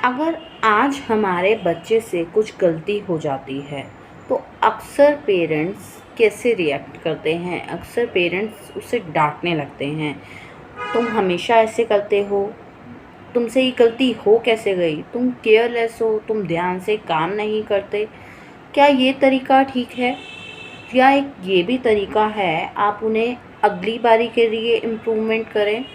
अगर आज हमारे बच्चे से कुछ गलती हो जाती है तो अक्सर पेरेंट्स कैसे रिएक्ट करते हैं। अक्सर पेरेंट्स उसे डांटने लगते हैं, तुम हमेशा ऐसे करते हो, तुमसे ये गलती हो कैसे गई, तुम केयरलेस हो, तुम ध्यान से काम नहीं करते। क्या ये तरीका ठीक है? या एक ये भी तरीका है आप उन्हें अगली बारी के लिए इम्प्रूवमेंट करें।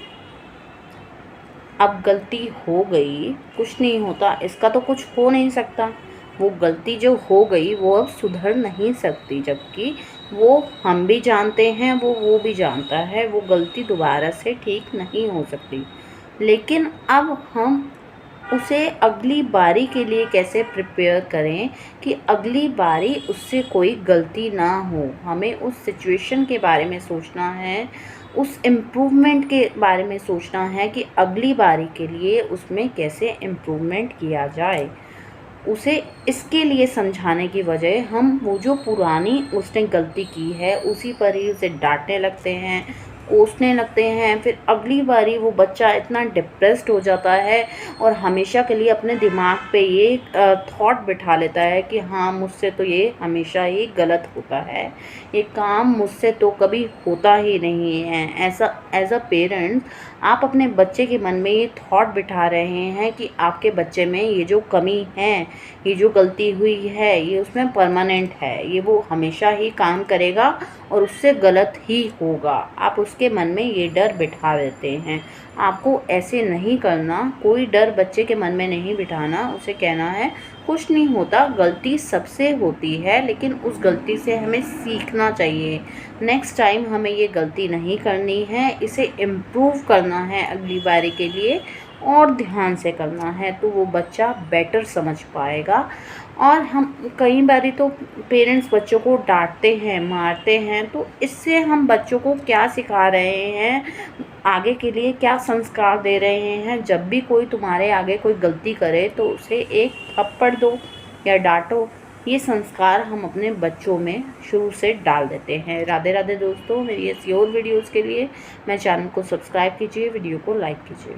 अब गलती हो गई, कुछ नहीं होता, इसका तो कुछ हो नहीं सकता। वो गलती जो हो गई वो अब सुधर नहीं सकती, जबकि वो हम भी जानते हैं, वो भी जानता है, वो गलती दोबारा से ठीक नहीं हो सकती। लेकिन अब हम उसे अगली बारी के लिए कैसे प्रिपेयर करें कि अगली बारी उससे कोई गलती ना हो। हमें उस सिचुएशन के बारे में सोचना है, उस इम्प्रूवमेंट के बारे में सोचना है कि अगली बारी के लिए उसमें कैसे इम्प्रूवमेंट किया जाए। उसे इसके लिए समझाने की बजाय हम वो जो पुरानी उसने गलती की है उसी पर ही उसे डांटने लगते हैं, कोसने लगते हैं। फिर अगली बारी वो बच्चा इतना डिप्रेस्ड हो जाता है और हमेशा के लिए अपने दिमाग पे ये थॉट बिठा लेता है कि हाँ, मुझसे तो ये हमेशा ही गलत होता है, ये काम मुझसे तो कभी होता ही नहीं है। ऐसा एज अ पेरेंट्स आप अपने बच्चे के मन में ये थॉट बिठा रहे हैं कि आपके बच्चे में ये जो कमी है, ये जो गलती हुई है, ये उसमें परमानेंट है, ये वो हमेशा ही काम करेगा और उससे गलत ही होगा। आप उसके मन में ये डर बिठा देते हैं। आपको ऐसे नहीं करना, कोई डर बच्चे के मन में नहीं बिठाना। उसे कहना है कुछ नहीं होता, गलती सबसे होती है, लेकिन उस गलती से हमें सीखना चाहिए। नेक्स्ट टाइम हमें ये गलती नहीं करनी है, इसे इम्प्रूव करना है अगली बारी के लिए, और ध्यान से करना है, तो वो बच्चा बेटर समझ पाएगा। और हम कई बारी तो पेरेंट्स बच्चों को डांटते हैं, मारते हैं, तो इससे हम बच्चों को क्या सिखा रहे हैं, आगे के लिए क्या संस्कार दे रहे हैं। जब भी कोई तुम्हारे आगे कोई गलती करे तो उसे एक थप्पड़ दो या डांटो। ये संस्कार हम अपने बच्चों में शुरू से डाल देते हैं। राधे राधे दोस्तों, मेरी ऐसी और वीडियोज़ के लिए मेरे चैनल को सब्सक्राइब कीजिए, वीडियो को लाइक कीजिए।